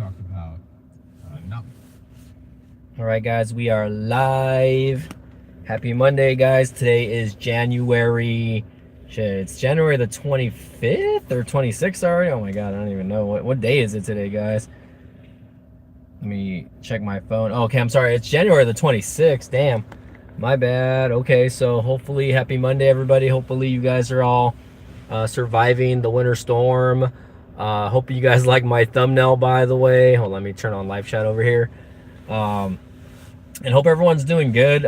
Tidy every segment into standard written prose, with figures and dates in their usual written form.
talk about not. All right, guys, we are live. Happy Monday, guys. Today is January. Shit, it's January the 25th or 26th already. Oh my god, I don't even know what day is it today, guys. Let me check my phone. Oh, okay, I'm sorry. It's January the 26th. Damn, my bad. Okay, so hopefully, happy Monday, everybody. Hopefully, you guys are all surviving the winter storm. Hope you guys like my thumbnail, by the way. Hold on, let me turn on live chat over here. Um, and hope everyone's doing good.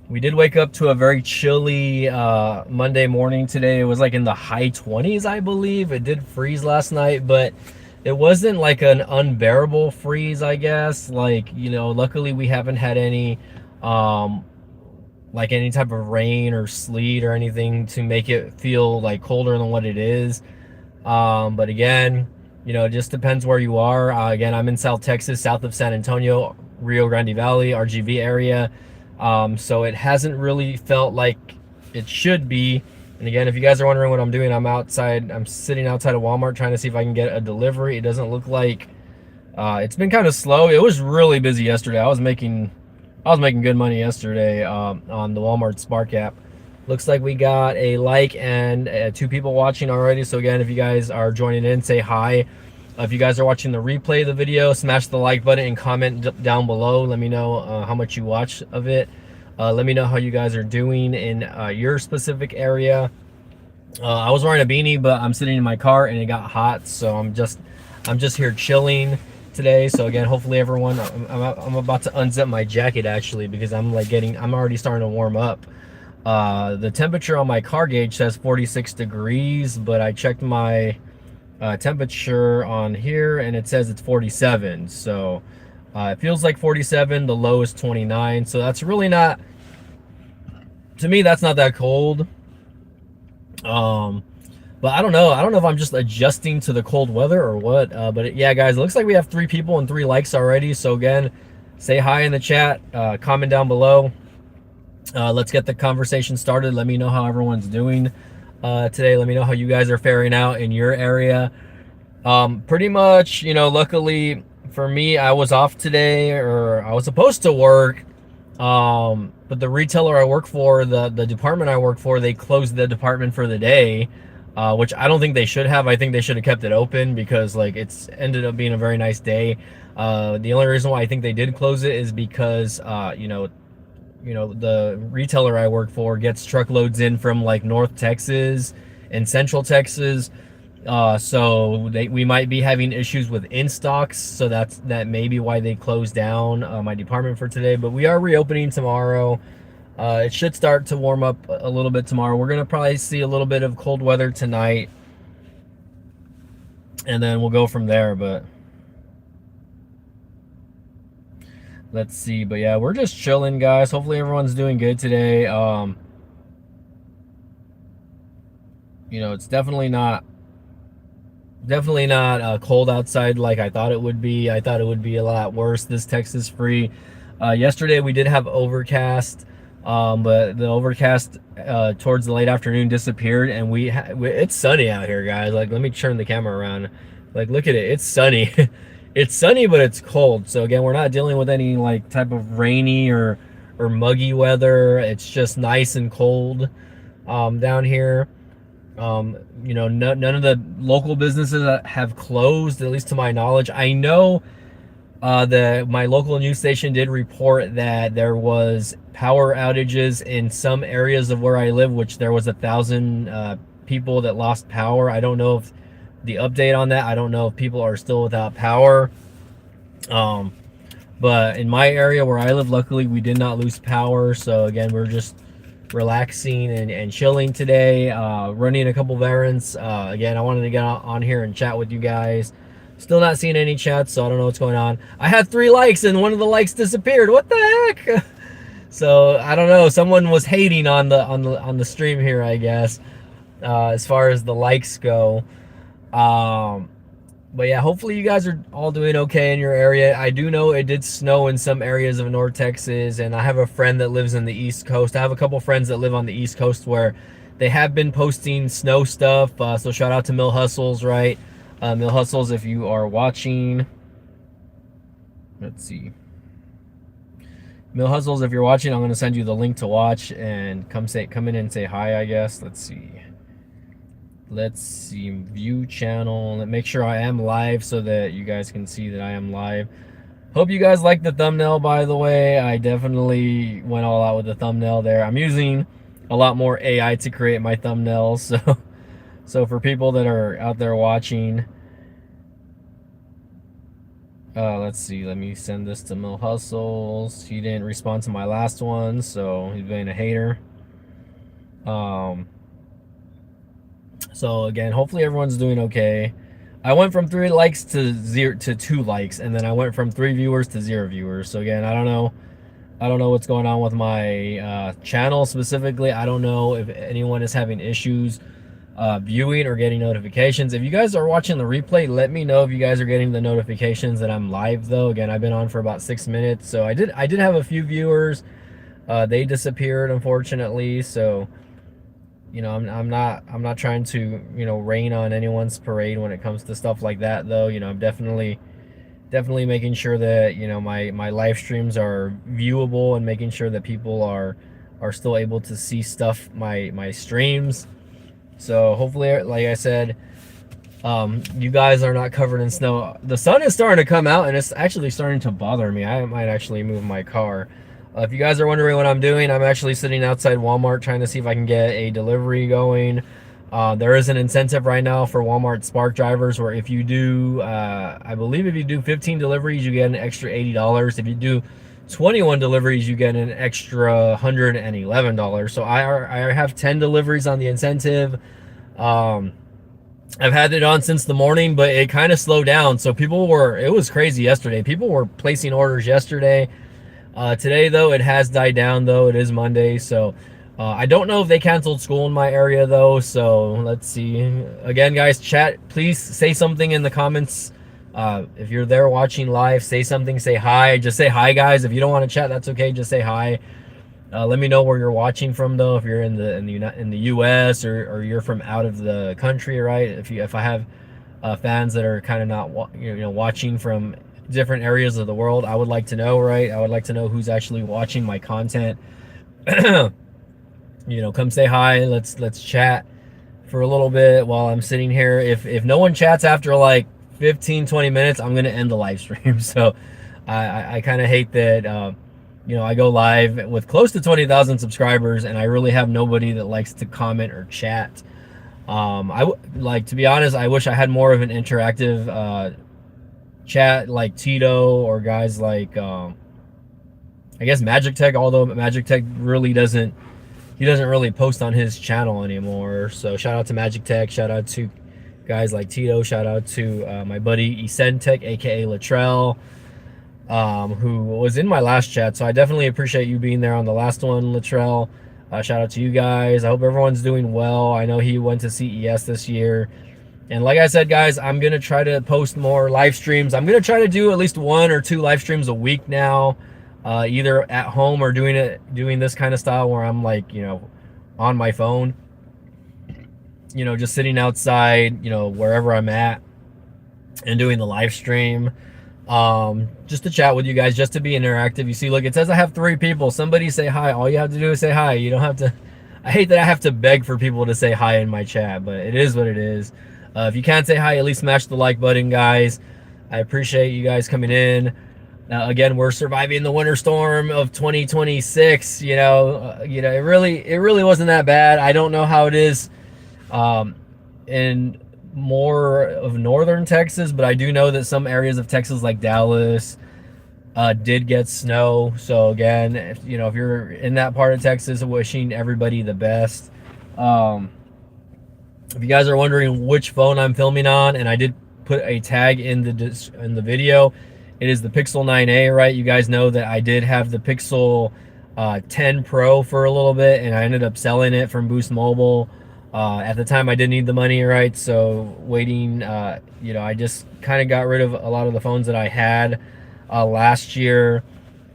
We did wake up to a very chilly Monday morning today. It was like in the high 20s, I believe. It did freeze last night, but it wasn't like an unbearable freeze, I guess. Like, you know, luckily we haven't had any like any type of rain or sleet or anything to make it feel like colder than what it is. But again, you know, it just depends where you are. Again, I'm in South Texas, south of San Antonio, Rio Grande Valley, RGV area. So it hasn't really felt like it should be. And again, if you guys are wondering what I'm doing, I'm sitting outside of Walmart trying to see if I can get a delivery. It doesn't look like it's been kind of slow. It was really busy yesterday. I was making good money yesterday on the Walmart Spark app. Looks like we got a like and 2 people watching already. So again, if you guys are joining in, say hi. If you guys are watching the replay of the video, smash the like button and comment down below. Let me know how much you watch of it. Let me know how you guys are doing in your specific area. I was wearing a beanie, but I'm sitting in my car and it got hot, so I'm just here chilling today. So again, hopefully everyone, I'm about to unzip my jacket actually because I'm already starting to warm up. The temperature on my car gauge says 46 degrees, but I checked my temperature on here and it says it's 47. So it feels like 47. The low is 29. So that's really not, to me, that's not that cold. But I don't know. I don't know if I'm just adjusting to the cold weather or what. Yeah, guys, it looks like we have 3 people and 3 likes already. So again, say hi in the chat, comment down below. Let's get the conversation started. Let me know how everyone's doing today. Let me know how you guys are faring out in your area. Pretty much, you know, luckily for me, I was off today, or I was supposed to work. But the retailer I work for, the department I work for, they closed the department for the day, which I don't think they should have. I think they should have kept it open because like it's ended up being a very nice day. The only reason why I think they did close it is because you know, the retailer I work for gets truckloads in from like North Texas and Central Texas. So we might be having issues with in stocks, so that may be why they closed down my department for today. But we are reopening tomorrow. It should start to warm up a little bit tomorrow. We're gonna probably see a little bit of cold weather tonight, and then we'll go from there. But let's see. But yeah, we're just chilling, guys. Hopefully everyone's doing good today. You know, it's definitely not cold outside like I thought it would be. I thought it would be a lot worse this Texas free. Yesterday we did have overcast, but the overcast towards the late afternoon disappeared, and it's sunny out here, guys. Like, let me turn the camera around. Like, look at it. It's sunny. It's sunny, but it's cold. So again, we're not dealing with any like type of rainy or muggy weather. It's just nice and cold down here. You know, none of the local businesses have closed, at least to my knowledge. I know my local news station did report that there was power outages in some areas of where I live, which there was 1,000 people that lost power. I don't know if the update on that. I don't know if people are still without power. But in my area where I live, luckily we did not lose power. So again, we're just relaxing and chilling today, running a couple of errands. Again, I wanted to get on here and chat with you guys. Still not seeing any chats, so I don't know what's going on. I had 3 likes and one of the likes disappeared. What the heck? So I don't know. Someone was hating on the stream here, I guess, as far as the likes go. But yeah, hopefully you guys are all doing okay in your area. I do know it did snow in some areas of North Texas, and I have a friend that lives in the East Coast. I have a couple friends that live on the East Coast where they have been posting snow stuff. So shout out to Mill Hustles, right? Mill Hustles, if you are watching, let's see. Mill Hustles, if you're watching, I'm going to send you the link to watch and come in and say hi, I guess. Let's see. View channel. Make sure I am live so that you guys can see that I am live. Hope you guys like the thumbnail, by the way. I definitely went all out with the thumbnail there. I'm using a lot more AI to create my thumbnails, so for people that are out there watching, let's see, let me send this to Mill Hustles. He didn't respond to my last one, so he's being a hater. So again, hopefully everyone's doing okay. I went from 3 likes to 2 likes, and then I went from 3 viewers to 0 viewers. So again, I don't know what's going on with my channel specifically. I don't know if anyone is having issues viewing or getting notifications. If you guys are watching the replay, let me know if you guys are getting the notifications that I'm live though. Again, I've been on for about 6 minutes, so I did have a few viewers. They disappeared, unfortunately. So you know, I'm not trying to, you know, rain on anyone's parade when it comes to stuff like that though. You know, I'm definitely making sure that, you know, my live streams are viewable and making sure that people are still able to see stuff, my streams. So hopefully, like I said, you guys are not covered in snow. The sun is starting to come out and it's actually starting to bother me. I might actually move my car. If you guys are wondering what I'm doing, I'm actually sitting outside Walmart trying to see if I can get a delivery going. There is an incentive right now for Walmart Spark drivers where if you do, I believe if you do 15 deliveries, you get an extra $80. If you do 21 deliveries, you get an extra $111. So I have 10 deliveries on the incentive. I've had it on since the morning, but it kind of slowed down. So it was crazy yesterday. People were placing orders yesterday. Today though, it has died down though. It is Monday, so I don't know if they canceled school in my area though, so let's see. Again, guys, chat, please say something in the comments. If you're there watching live, say something, say hi. Just say hi, guys. If you don't want to chat, that's okay, just say hi. Let me know where you're watching from though, if you're in the US or you're from out of the country, right? If I have fans that are kind of not watching from different areas of the world, I would like to know, right? I would like to know who's actually watching my content. You know, come say hi. Let's chat for a little bit while I'm sitting here. If no one chats after like 15-20 minutes, I'm gonna end the live stream. So I kind of hate that. You know, I go live with close to 20,000 subscribers and I really have nobody that likes to comment or chat. To be honest, I wish I had more of an interactive chat like Tito or guys like I guess Magic Tech, although Magic Tech really doesn't really post on his channel anymore. So shout out to Magic Tech, shout out to guys like Tito, shout out to my buddy Tech, aka Latrell, who was in my last chat. So I definitely appreciate you being there on the last one, Latrell. Shout out to you guys. I hope everyone's doing well. I know he went to CES this year. And like I said, guys, I'm going to try to post more live streams. I'm going to try to do at least 1 or 2 live streams a week now, either at home or doing this kind of style where I'm like, you know, on my phone, you know, just sitting outside, you know, wherever I'm at and doing the live stream, just to chat with you guys, just to be interactive. You see, look, it says I have 3 people. Somebody say hi. All you have to do is say hi. You don't have to. I hate that I have to beg for people to say hi in my chat, but it is what it is. If you can't say hi, at least smash the like button, guys. I appreciate you guys coming in. Again, we're surviving the winter storm of 2026. You know, it really wasn't that bad. I don't know how it is in more of northern Texas, but I do know that some areas of Texas, like Dallas, did get snow. So again, if you're in that part of Texas, wishing everybody the best. If you guys are wondering which phone I'm filming on, and I did put a tag in the video, it is the Pixel 9a, right? You guys know that I did have the Pixel 10 Pro for a little bit, and I ended up selling it from Boost Mobile. At the time, I did need the money, right? So waiting, I just kind of got rid of a lot of the phones that I had last year.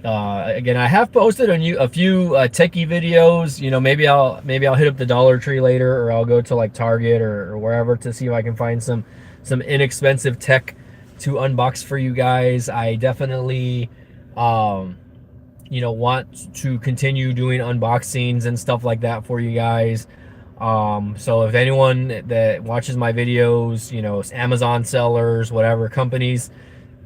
Again, I have posted a few techie videos. You know, maybe I'll hit up the Dollar Tree later, or I'll go to like Target or wherever to see if I can find some some inexpensive tech to unbox for you guys. I definitely want to continue doing unboxings and stuff like that for you guys. So if anyone that watches my videos, Amazon sellers, whatever companies,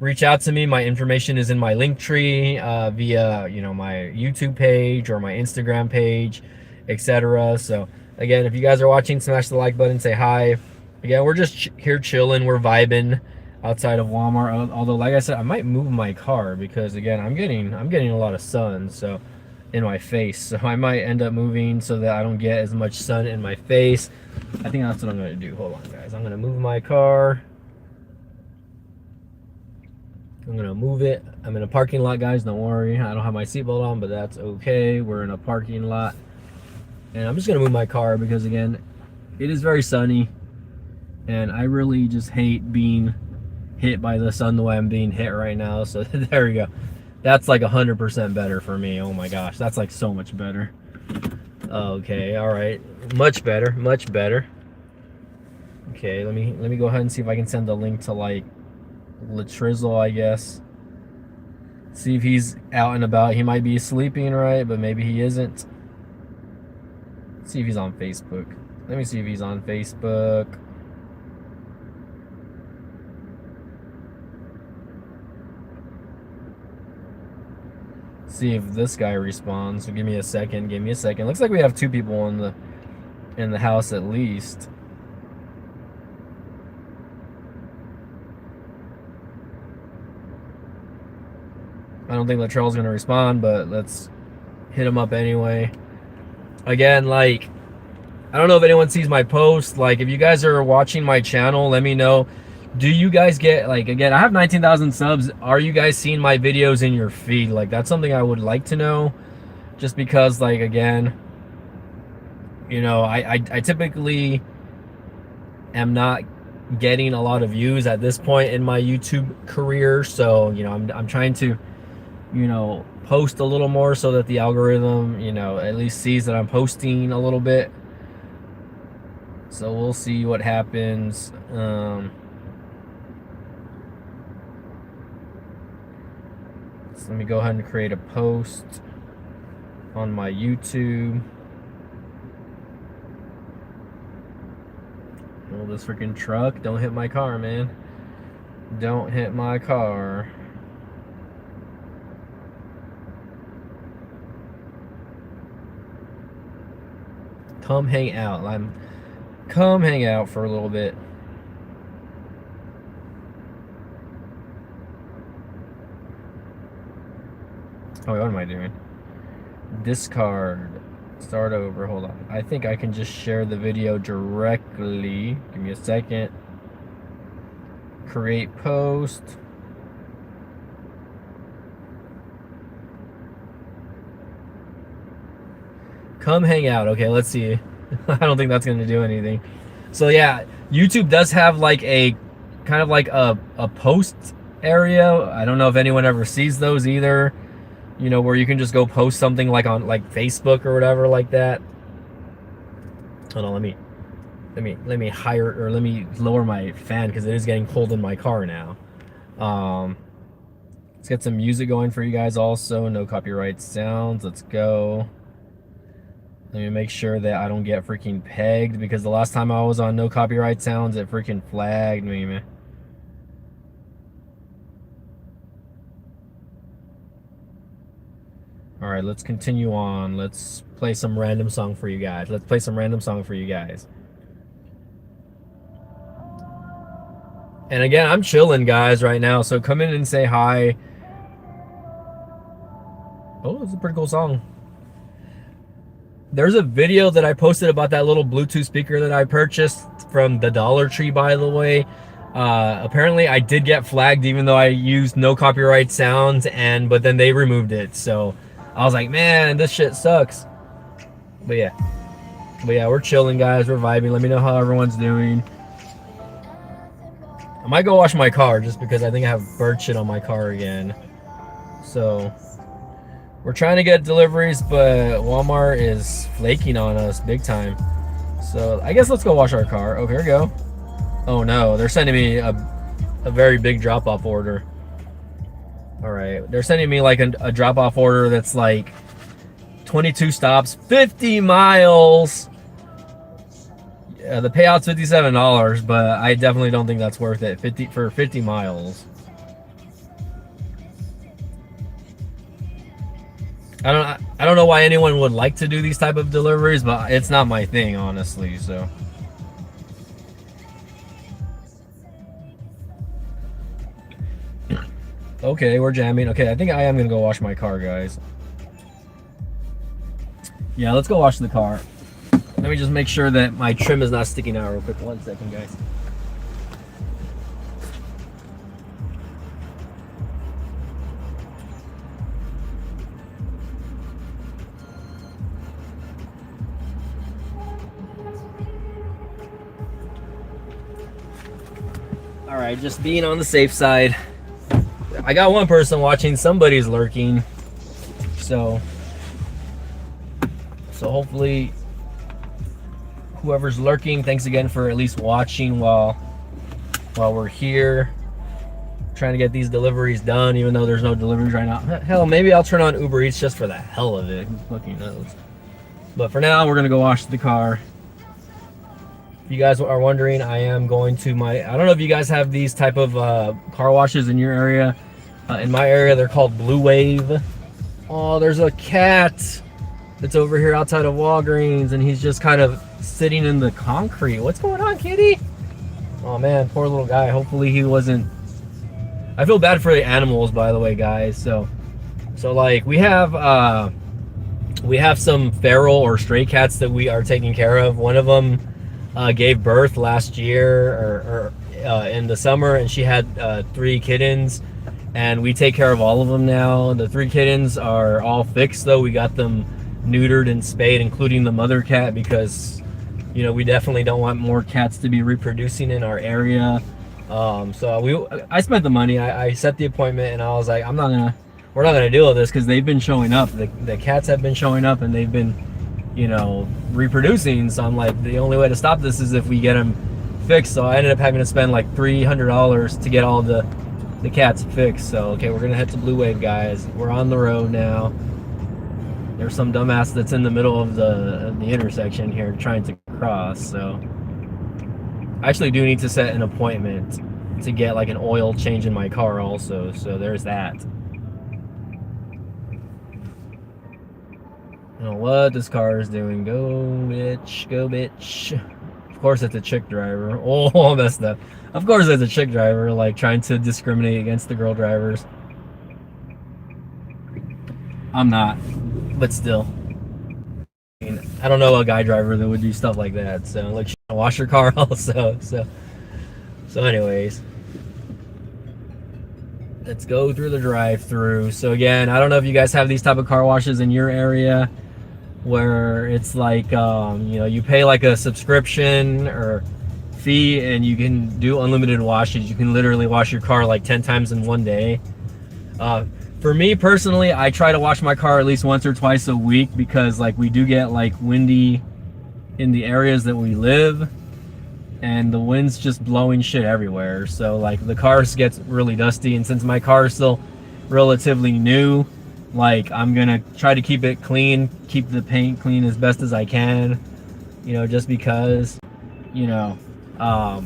reach out to me. My information is in my link tree via my YouTube page or my Instagram page, etc. So again, if you guys are watching, smash the like button, say hi. Again, we're just here chilling, we're vibing outside of Walmart. Although, like I said, I might move my car because again, I'm getting a lot of sun in my face, so I might end up moving so that I don't get as much sun in my face. I think that's what I'm gonna do. Hold on, guys. I'm gonna move my car. I'm gonna move it. I'm in a parking lot, guys. Don't worry. I don't have my seatbelt on, but that's okay. We're in a parking lot, and I'm just gonna move my car because again, it is very sunny, and I really just hate being hit by the sun the way I'm being hit right now. So there we go. That's like 100% better for me. Oh my gosh, that's like so much better. Okay, all right, much better, much better. Okay, let me go ahead and see if I can send the link to like Latrizzle, I guess. See if he's out and about. He might be sleeping, right? But maybe he isn't. Let's see if he's on Facebook. Let me see if he's on Facebook. See if this guy responds. So give me a second. Give me a second. Looks like we have 2 people in the house at least. I don't think Latrell's gonna respond, but let's hit him up anyway. Again, like, I don't know if anyone sees my post. Like, if you guys are watching my channel, let me know. Do you guys get, like, again, I have 19,000 subs. Are you guys seeing my videos in your feed? Like, that's something I would like to know. Just because, like, again, I typically am not getting a lot of views at this point in my YouTube career. So, I'm trying to post a little more so that the algorithm, at least sees that I'm posting a little bit. So we'll see what happens. So let me go ahead and create a post on my YouTube. Oh, this freaking truck. Don't hit my car, man. Don't hit my car. Come hang out. Come hang out for a little bit. Oh, what am I doing? Discard. Start over. Hold on. I think I can just share the video directly. Give me a second. Create post. Come hang out. Okay, let's see. I don't think that's going to do anything. So yeah, YouTube does have like a kind of like a post area. I don't know if anyone ever sees those either. Where you can just go post something like on like Facebook or whatever like that. Hold on, let me let me lower my fan because it is getting cold in my car now. Let's get some music going for you guys also. No copyright sounds. Let's go. Let me make sure that I don't get freaking pegged because the last time I was on no copyright sounds, it freaking flagged me, man. All right, let's continue on. Let's play some random song for you guys. And again, I'm chilling, guys, right now. So come in and say hi. Oh, it's a pretty cool song. There's a video that I posted about that little Bluetooth speaker that I purchased from the Dollar Tree, by the way. Apparently I did get flagged even though I used no copyright sounds, but then they removed it. So I was like, man, this shit sucks. But yeah, we're chilling, guys. We're vibing. Let me know how everyone's doing. I might go wash my car just because I think I have bird shit on my car again. So we're trying to get deliveries, but Walmart is flaking on us big time. So I guess let's go wash our car. Okay, here we go. Oh no, they're sending me a very big drop-off order. All right, they're sending me like a drop-off order that's like 22 stops, 50 miles. Yeah, the payout's $57, but I definitely don't think that's worth it. 50 miles. I don't know why anyone would like to do these type of deliveries, but it's not my thing, honestly. So. Okay, we're jamming. Okay, I think I am gonna go wash my car, guys. Yeah, let's go wash the car. Let me just make sure that my trim is not sticking out real quick. 1 second, guys. All right, just being on the safe side. I got one person watching, somebody's lurking. So hopefully whoever's lurking, thanks again for at least watching while we're here trying to get these deliveries done, even though there's no deliveries right now. Hell, maybe I'll turn on Uber Eats just for the hell of it. Who fucking knows? But for now, we're gonna go wash the car. If you guys are wondering, I am going to I don't know if you guys have these type of car washes in your area. In my area, they're called Blue Wave. Oh, there's a cat that's over here outside of Walgreens, and he's just kind of sitting in the concrete. What's going on, kitty? Oh man, poor little guy. Hopefully he wasn't. I feel bad for the animals, by the way, guys. So like we have some feral or stray cats that we are taking care of. One of them gave birth last year or in the summer, and she had 3 kittens, and we take care of all of them now. The 3 kittens are all fixed, though. We got them neutered and spayed, including the mother cat, because we definitely don't want more cats to be reproducing in our area. So I spent the money. I set the appointment, and I was like, we're not gonna deal with this, because they've been showing up. The cats have been showing up, and they've been reproducing. So I'm like, the only way to stop this is if we get them fixed. So I ended up having to spend like $300 to get all the cats fixed. So okay, we're gonna head to Blue Wave, guys. We're on the road now. There's some dumbass that's in the middle of the intersection here trying to cross. So I actually do need to set an appointment to get like an oil change in my car also. So there's that. I don't know what this car is doing. Go bitch, go bitch. Of course it's a chick driver. Oh, messed up. Of course it's a chick driver, like trying to discriminate against the girl drivers. I'm not, but still. I mean, I don't know a guy driver that would do stuff like that. So like, wash your car also. So anyways, let's go through the drive-through. So again, I don't know if you guys have these type of car washes in your area, where it's like you pay like a subscription or fee, and you can do unlimited washes. You can literally wash your car like 10 times in one day. For me personally, I try to wash my car at least once or twice a week, because like we do get like windy in the areas that we live, and the wind's just blowing shit everywhere. So like the cars gets really dusty, and since my car is still relatively new, like I'm gonna try to keep it clean, keep the paint clean as best as I can, just because I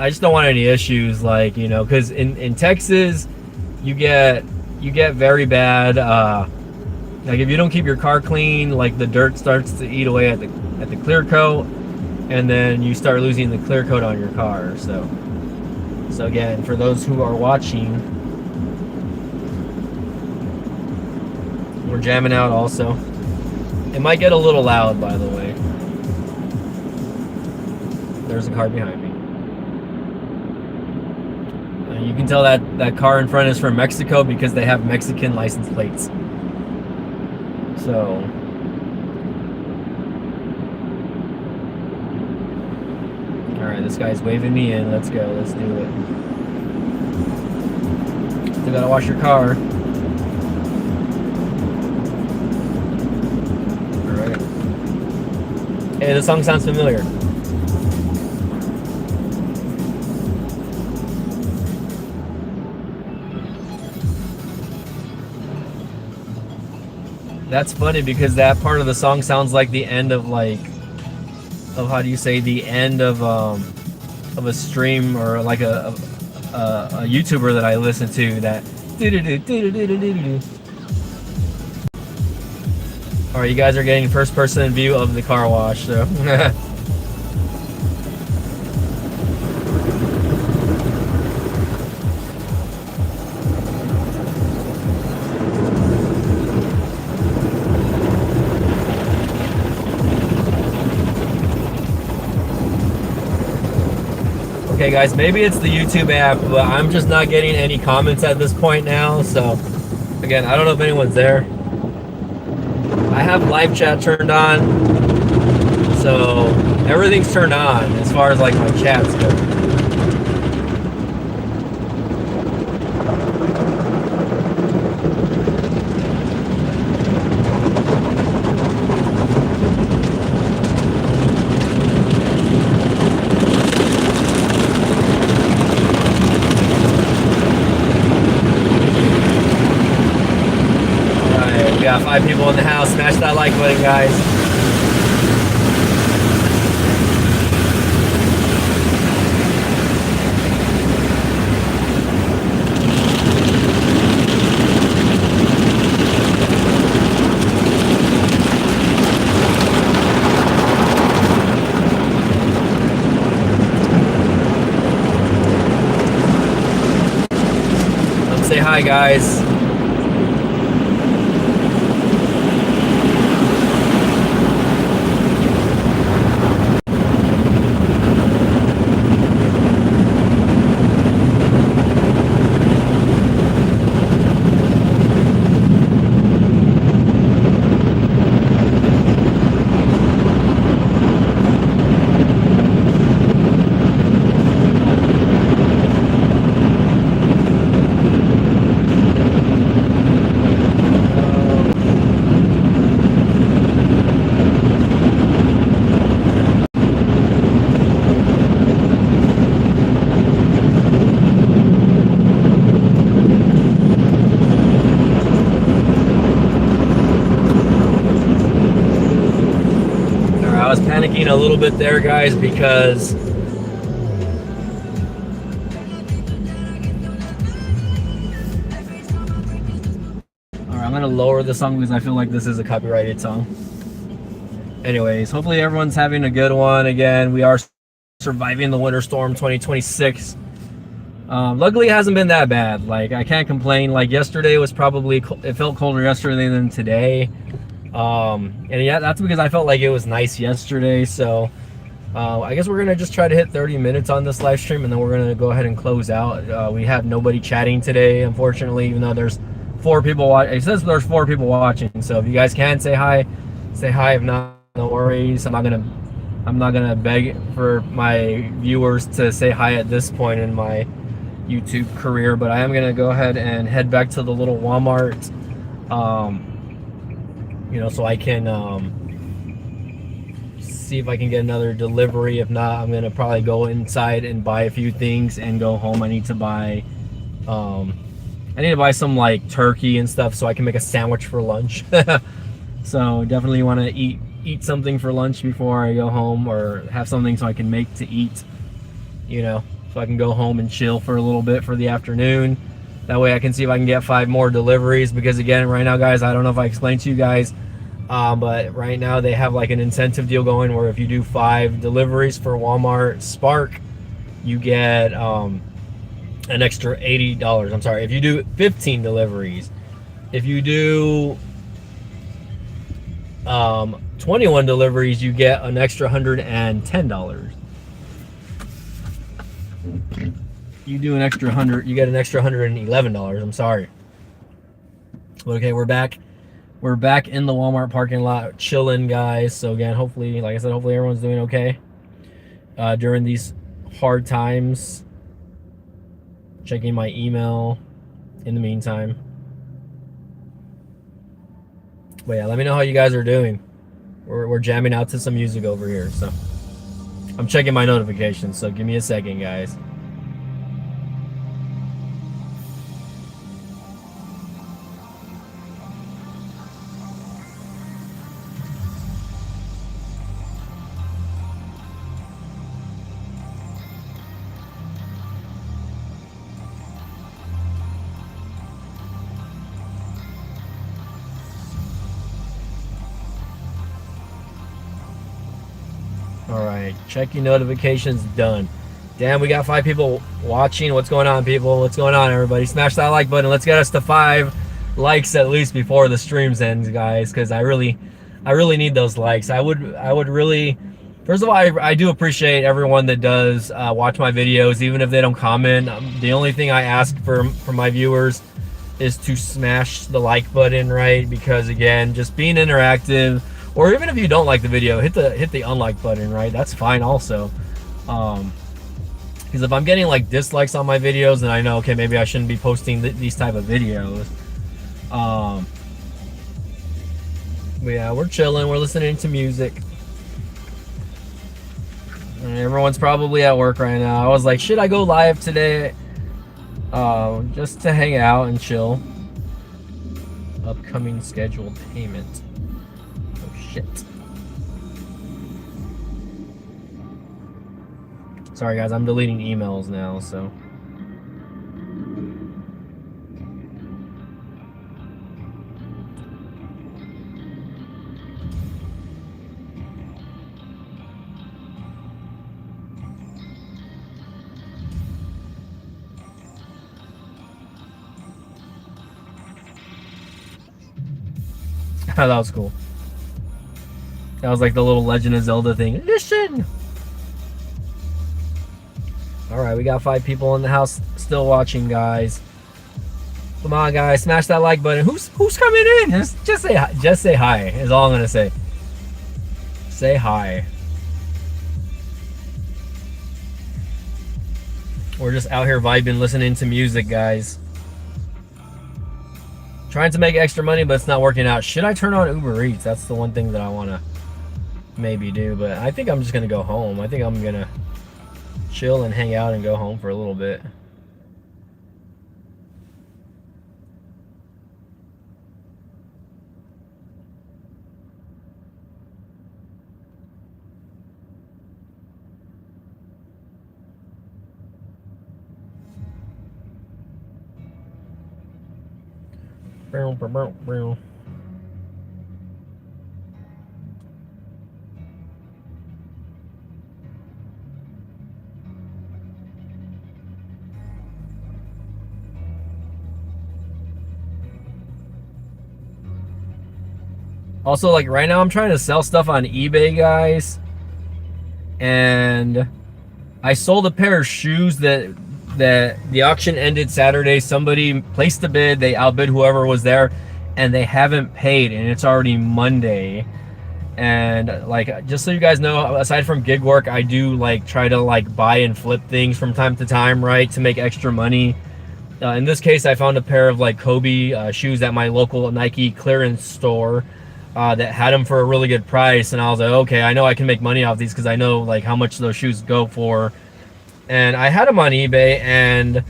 just don't want any issues, like because in Texas you get very bad like if you don't keep your car clean, like the dirt starts to eat away at the clear coat, and then you start losing the clear coat on your car. So again, for those who are watching, we're jamming out also. It might get a little loud, by the way. There's a car behind me. You can tell that car in front is from Mexico, because they have Mexican license plates. So alright, this guy's waving me in. Let's go. Let's do it. Still gotta wash your car. Alright. Hey, this song sounds familiar. That's funny because that part of the song sounds like the end of like of how do you say the end of a stream or like a YouTuber that I listen to that. All right, you guys are getting first person view of the car wash, so. Okay guys, maybe it's the YouTube app, but I'm just not getting any comments at this point now, so again, I don't know if anyone's there. I have live chat turned on, so everything's turned on as far as like my chats go. Got 5 people in the house. Smash that like button, guys. Let's say hi, guys. I was panicking a little bit there, guys, because alright, I'm gonna lower the song because I feel like this is a copyrighted song. Anyways, hopefully everyone's having a good one. Again, we are surviving the winter storm 2026. Luckily it hasn't been that bad. Like, I can't complain. Like, yesterday was probably, it felt colder yesterday than today. And yeah, that's because I felt like it was nice yesterday. So I guess we're gonna just try to hit 30 minutes on this live stream, and then we're gonna go ahead and close out. We have nobody chatting today, unfortunately, even though there's 4 people watching. It says there's 4 people watching, so if you guys can say hi, say hi. If not, no worries. I'm not gonna beg for my viewers to say hi at this point in my YouTube career, but I am gonna go ahead and head back to the little Walmart, you know, so I can see if I can get another delivery. If not, I'm gonna probably go inside and buy a few things and go home. I need to buy some like turkey and stuff so I can make a sandwich for lunch. So definitely want to eat something for lunch before I go home, or have something so I can make to eat, you know, so I can go home and chill for a little bit for the afternoon. That way I can see if I can get 5 more deliveries, because again, right now, guys, I don't know if I explained to you guys, but right now they have like an incentive deal going where if you do 5 deliveries for Walmart Spark, you get an extra $80. I'm sorry, if you do 15 deliveries. If you do 21 deliveries, you get an extra $110. You do an extra 100, you get an extra $111. I'm sorry. Okay, we're back. We're back in the Walmart parking lot, chilling, guys. So again, hopefully, like I said, hopefully everyone's doing okay during these hard times. Checking my email in the meantime. But yeah, let me know how you guys are doing. We're jamming out to some music over here, so I'm checking my notifications, so give me a second, guys. right, checking notifications, done. Damn, we got 5 people watching. What's going on, people? What's going on, everybody? Smash that like button. Let's get us to 5 likes at least before the streams ends, guys, because I really need those likes. I would really, first of all, I do appreciate everyone that does watch my videos, even if they don't comment. The only thing I ask from my viewers is to smash the like button, right? Because again, just being interactive, or even if you don't like the video, hit the unlike button, right? That's fine also. Because if I'm getting like dislikes on my videos, then I know, okay, maybe I shouldn't be posting these type of videos. But yeah, we're chilling, we're listening to music. And everyone's probably at work right now. I was like, should I go live today? Just to hang out and chill. Upcoming scheduled payment. Oh shit. Sorry guys, I'm deleting emails now, so. That was cool. That was like the little Legend of Zelda thing. Listen! Alright, we got 5 people in the house still watching, guys. Come on, guys, smash that like button. Who's coming in? Just say hi. Just say hi is all I'm gonna say. Say hi. We're just out here vibing, listening to music, guys. Trying to make extra money, but it's not working out. Should I turn on Uber Eats? That's the one thing that I want to maybe do, but I think I'm just going to go home. I think I'm going to chill and hang out and go home for a little bit. Also, like right now I'm trying to sell stuff on eBay, guys, and I sold a pair of shoes that the auction ended Saturday. Somebody placed a bid, they outbid whoever was there, and they haven't paid, and it's already Monday. And like, just so you guys know, aside from gig work, I do like try to like buy and flip things from time to time, right, to make extra money. In this case, I found a pair of like Kobe shoes at my local Nike clearance store that had them for a really good price, and I was like, okay, I know I can make money off these because I know like how much those shoes go for. And I had them on eBay, and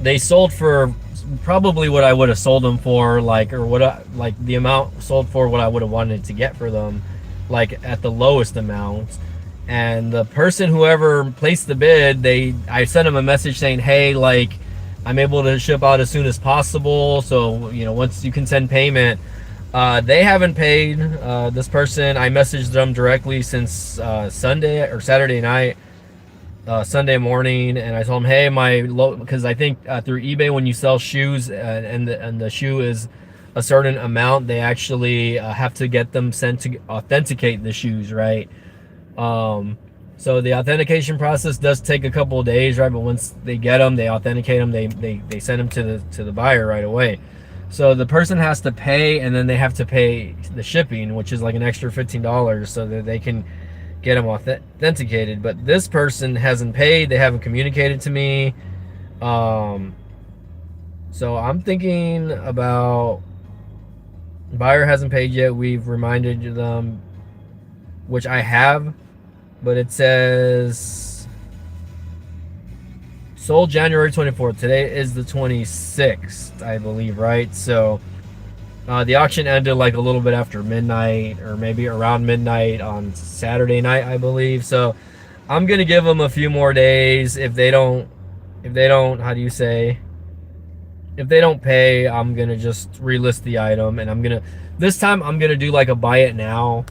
they sold for probably what I would have sold them for, like, or what like the amount sold for what I would have wanted to get for them, like at the lowest amount. And the person, whoever placed the bid, I sent them a message saying, hey, like, I'm able to ship out as soon as possible, so you know, once you can send payment. They haven't paid. This person, I messaged them directly since Sunday or Saturday night, Sunday morning, and I told them, hey, because I think through eBay, when you sell shoes and the shoe is a certain amount, they actually have to get them sent to authenticate the shoes, right? So the authentication process does take a couple of days, right? But once they get them, they authenticate them, they send them to the buyer right away. So the person has to pay, and then they have to pay the shipping, which is like an extra $15, so that they can get them authenticated. But this person hasn't paid. They haven't communicated to me. So I'm thinking about, buyer hasn't paid yet. We've reminded them, which I have, but it says sold January 24th. Today is the 26th, I believe, right? So the auction ended like a little bit after midnight, or maybe around midnight on Saturday night, I believe. So I'm gonna give them a few more days. If they don't, how do you say? If they don't pay, I'm gonna just relist the item, and this time I'm gonna do like a buy it now.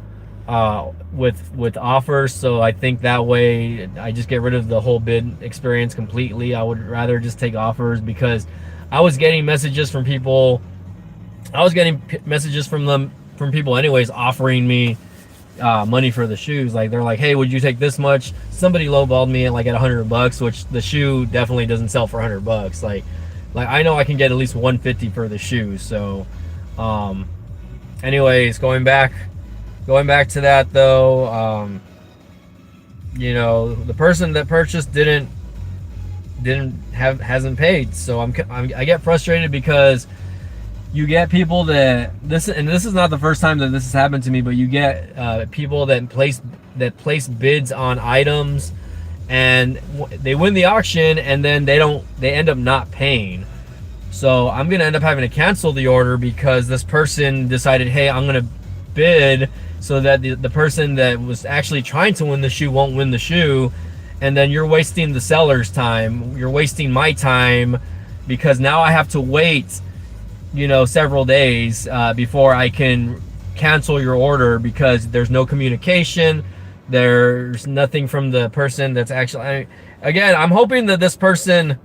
with offers. So I think that way I just get rid of the whole bid experience completely. I would rather just take offers, because I was getting messages from people. I was getting messages from people anyways, offering me money for the shoes. Like, they're like, hey, would you take this much? Somebody lowballed me at like at $100, which the shoe definitely doesn't sell for $100. Like I know I can get at least 150 for the shoes. So anyways, going back to that though, the person that purchased hasn't paid. So I get frustrated, because you get people that this is not the first time that this has happened to me, but you get people that place bids on items, and they win the auction, and then they end up not paying. So I'm gonna end up having to cancel the order, because this person decided, hey, I'm gonna bid so that the person that was actually trying to win the shoe won't win the shoe. And then you're wasting the seller's time, you're wasting my time, because now I have to wait several days before I can cancel your order, because there's no communication, there's nothing from the person that's actually, again, I'm hoping that this person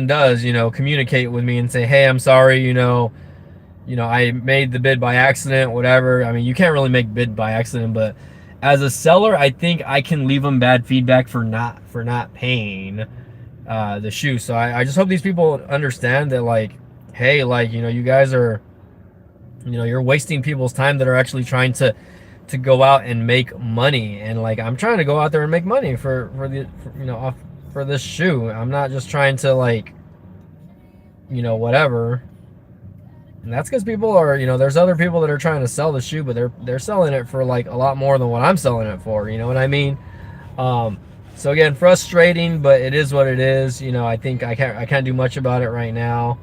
does communicate with me and say, hey, I'm sorry, I made the bid by accident, whatever. I mean, you can't really make bid by accident, but as a seller, I think I can leave them bad feedback for not paying the shoe. So I just hope these people understand that, like, hey, like, you guys are, you're wasting people's time that are actually trying to go out and make money. And like, I'm trying to go out there and make money for this shoe. I'm not just trying to, like, whatever. And that's because people are, there's other people that are trying to sell the shoe, but they're selling it for like a lot more than what I'm selling it for. You know what I mean? So again, frustrating, but it is what it is. I think I can't do much about it right now.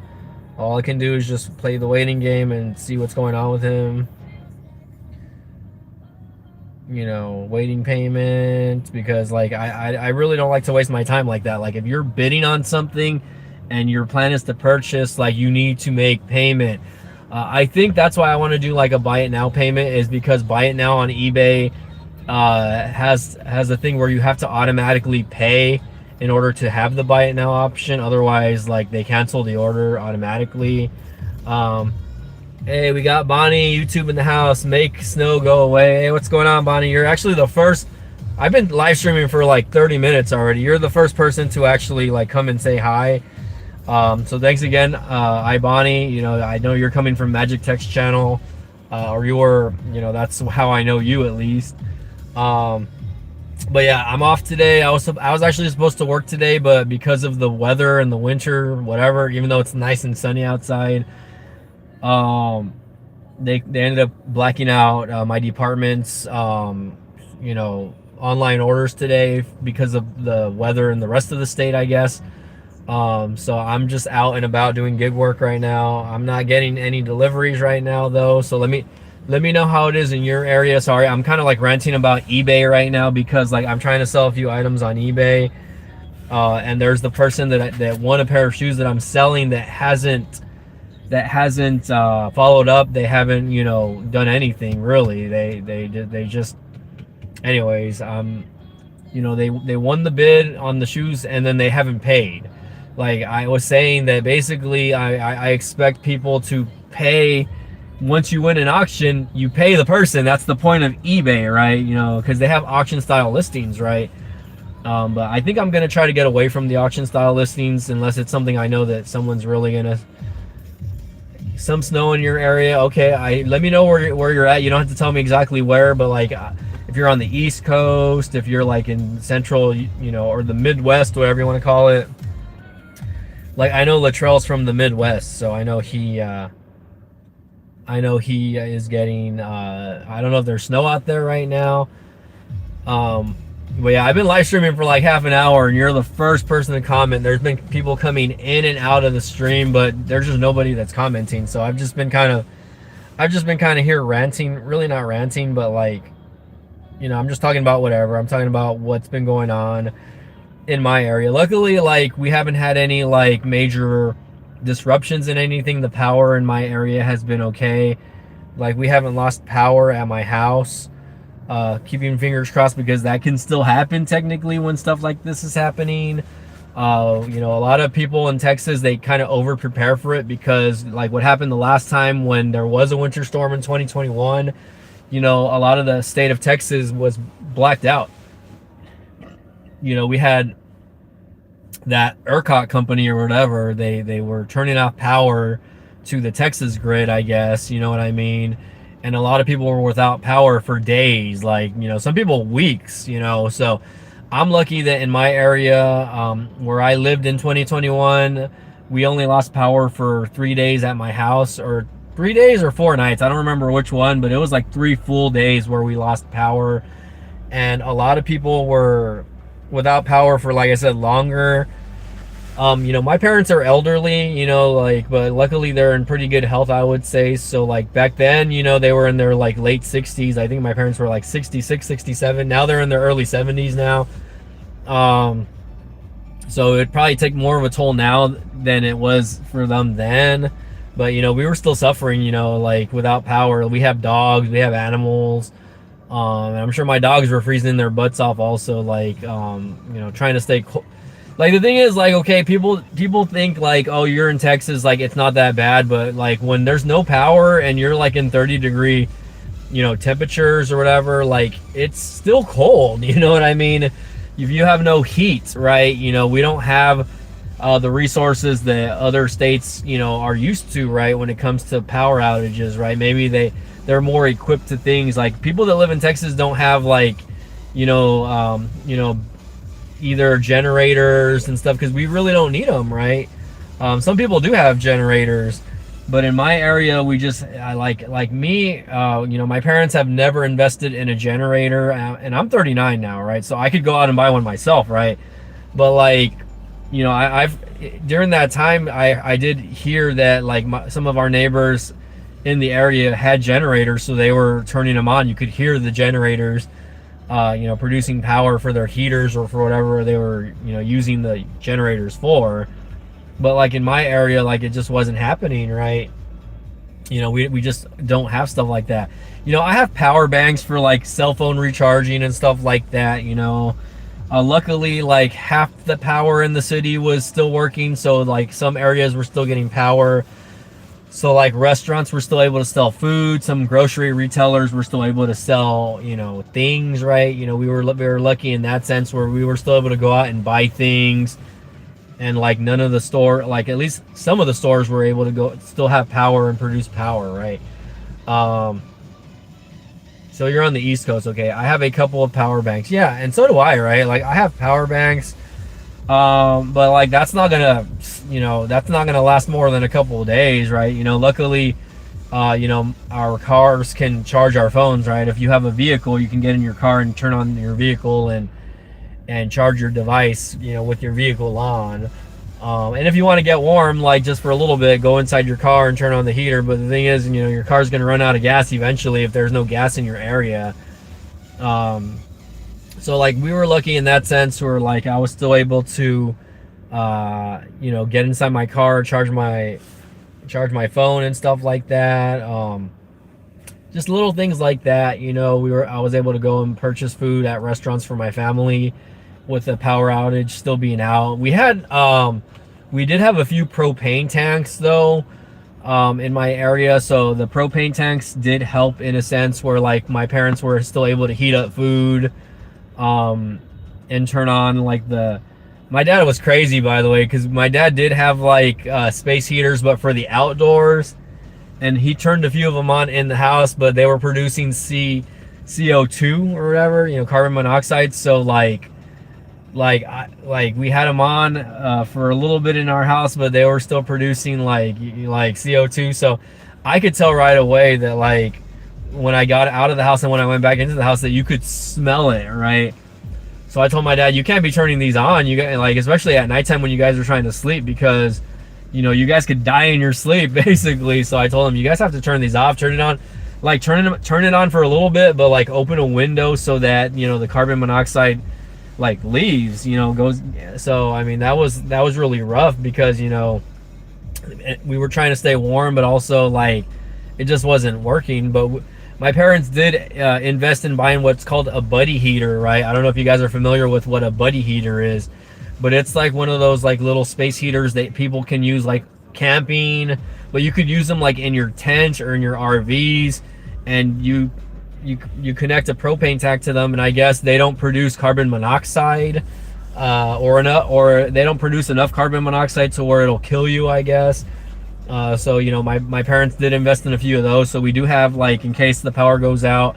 All I can do is just play the waiting game and see what's going on with him. Waiting payment, because like I really don't like to waste my time like that. Like, if you're bidding on something and your plan is to purchase, like, you need to make payment. I think that's why I want to do like a buy it now payment, is because buy it now on eBay has a thing where you have to automatically pay in order to have the buy it now option. Otherwise, like, they cancel the order automatically. Hey, we got Bonnie, YouTube in the house. Make snow go away. Hey, what's going on, Bonnie? You're actually the first. I've been live streaming for like 30 minutes already. You're the first person to actually like come and say hi. So thanks again, Bonnie. I know you're coming from Magic Text channel, or you're, that's how I know you, at least. But yeah, I'm off today. I was actually supposed to work today, but because of the weather and the winter, whatever, even though it's nice and sunny outside, they ended up blacking out my department's online orders today because of the weather in the rest of the state, I guess. So I'm just out and about doing gig work right now. I'm not getting any deliveries right now though, so let me know how it is in your area. Sorry, I'm kind of like ranting about eBay right now, because like I'm trying to sell a few items on eBay, and there's the person that won a pair of shoes that I'm selling that hasn't followed up. They haven't done anything really. They just, anyways, they won the bid on the shoes, and then they haven't paid. Like I was saying, that basically I expect people to pay. Once you win an auction, you pay the person. That's the point of eBay, right? Because they have auction style listings, right? But I think I'm gonna try to get away from the auction style listings, unless it's something I know that someone's really gonna. Some snow in your area, okay? Let me know where you're at. You don't have to tell me exactly where, but like if you're on the East Coast, if you're like in Central, or the Midwest, whatever you want to call it. Like, I know Latrell's from the Midwest, so I know he is getting. I don't know if there's snow out there right now. But yeah, I've been live streaming for like half an hour, and you're the first person to comment. There's been people coming in and out of the stream, but there's just nobody that's commenting. So I've just been kind of here ranting. Really not ranting, but like, I'm just talking about whatever. I'm talking about what's been going on in my area. Luckily, like, we haven't had any like major disruptions in anything. The power in my area has been okay. Like we haven't lost power at my house. Keeping fingers crossed, because that can still happen technically when stuff like this is happening. You know, a lot of people in Texas, they kind of over prepare for it, because like what happened the last time when there was a winter storm in 2021, you know, a lot of the state of Texas was blacked out. You know, we had that ERCOT company or whatever, they were turning off power to the Texas grid, I guess, you know what I mean? And a lot of people were without power for days, like, you know, some people weeks, you know. So I'm lucky that in my area, where I lived in 2021, we only lost power for 3 days at my house, or 3 days or 4 nights. I don't remember which one, but it was like 3 full days where we lost power. And a lot of people were without power for, like I said, longer. You know, my parents are elderly, you know, like, but luckily they're in pretty good health, I would say. So like back then, you know, they were in their like late 60s. I think my parents were like 66, 67. Now they're in their early 70s now. So it'd probably take more of a toll now than it was for them then. But, you know, we were still suffering, you know, like without power. We have dogs, we have animals. And I'm sure my dogs were freezing their butts off also, like, you know, trying to stay cold. Like the thing is, like, okay, people think like, oh, you're in Texas, like it's not that bad, but like when there's no power and you're like in 30-degree, you know, temperatures or whatever, like it's still cold. You know what I mean? If you have no heat, right? You know, we don't have the resources that other states, you know, are used to, right? When it comes to power outages, right? Maybe they're more equipped to things. Like people that live in Texas don't have like, you know, either generators and stuff, because we really don't need them, right? Some people do have generators, but in my area, we just like me, you know, my parents have never invested in a generator, and I'm 39 now, right? So I could go out and buy one myself, right? But like, you know, I've during that time, I did hear that like some of our neighbors in the area had generators, so they were turning them on. You could hear the generators, you know, producing power for their heaters or for whatever they were, you know, using the generators for. But like in my area, like it just wasn't happening, right? You know, we just don't have stuff like that. You know, I have power banks for like cell phone recharging and stuff like that, you know. Luckily, like half the power in the city was still working, so like some areas were still getting power. So like restaurants were still able to sell food. Some grocery retailers were still able to sell, you know, things, right? You know, we were lucky in that sense, where we were still able to go out and buy things. And like none of the store, like at least some of the stores were able to still have power and produce power, right? So you're on the East Coast, okay? I have a couple of power banks, yeah, and so do I, right? Like I have power banks, but like that's not gonna, you know, that's not gonna last more than a couple of days, right? You know, luckily, you know, our cars can charge our phones, right? If you have a vehicle, you can get in your car and turn on your vehicle and charge your device, you know, with your vehicle on. And if you want to get warm, like just for a little bit, go inside your car and turn on the heater. But the thing is, you know, your car's going to run out of gas eventually if there's no gas in your area. So like we were lucky in that sense, where like I was still able to, you know, get inside my car, charge my phone and stuff like that. Just little things like that, you know. I was able to go and purchase food at restaurants for my family with the power outage still being out. We did have a few propane tanks though, in my area, so the propane tanks did help in a sense, where like my parents were still able to heat up food, and turn on like my dad was crazy, by the way, because my dad did have like space heaters, but for the outdoors, and he turned a few of them on in the house, but they were producing CO2 or whatever, you know, carbon monoxide. So like we had them on for a little bit in our house, but they were still producing like CO2. So I could tell right away that like when I got out of the house and when I went back into the house, that you could smell it, right? So I told my dad, you can't be turning these on, you guys, like especially at nighttime when you guys are trying to sleep, because you know you guys could die in your sleep basically. So I told him, you guys have to turn these off, turn it on, like turn it on for a little bit, but like open a window so that, you know, the carbon monoxide like leaves, you know, goes. So I mean that was really rough, because you know we were trying to stay warm, but also like it just wasn't working. But my parents did invest in buying what's called a buddy heater, right? I don't know if you guys are familiar with what a buddy heater is, but it's like one of those like little space heaters that people can use like camping, but you could use them like in your tent or in your RVs, and you connect a propane tank to them, and I guess they don't produce carbon monoxide, or they don't produce enough carbon monoxide to where it'll kill you, I guess. So you know, my parents did invest in a few of those, so we do have, like, in case the power goes out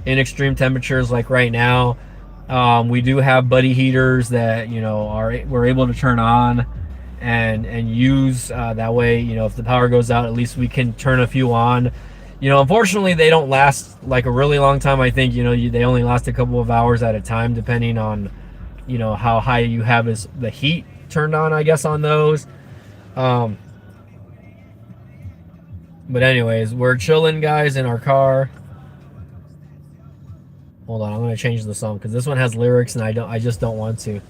in extreme temperatures like right now, we do have buddy heaters that, you know, we're able to turn on and use, that way, you know, if the power goes out, at least we can turn a few on. You know, unfortunately, they don't last like a really long time. I think, you know, they only last a couple of hours at a time, depending on, you know, how high you have the heat turned on, I guess, on those. But anyways, we're chilling, guys, in our car. Hold on, I'm gonna change the song because this one has lyrics, and I just don't want to.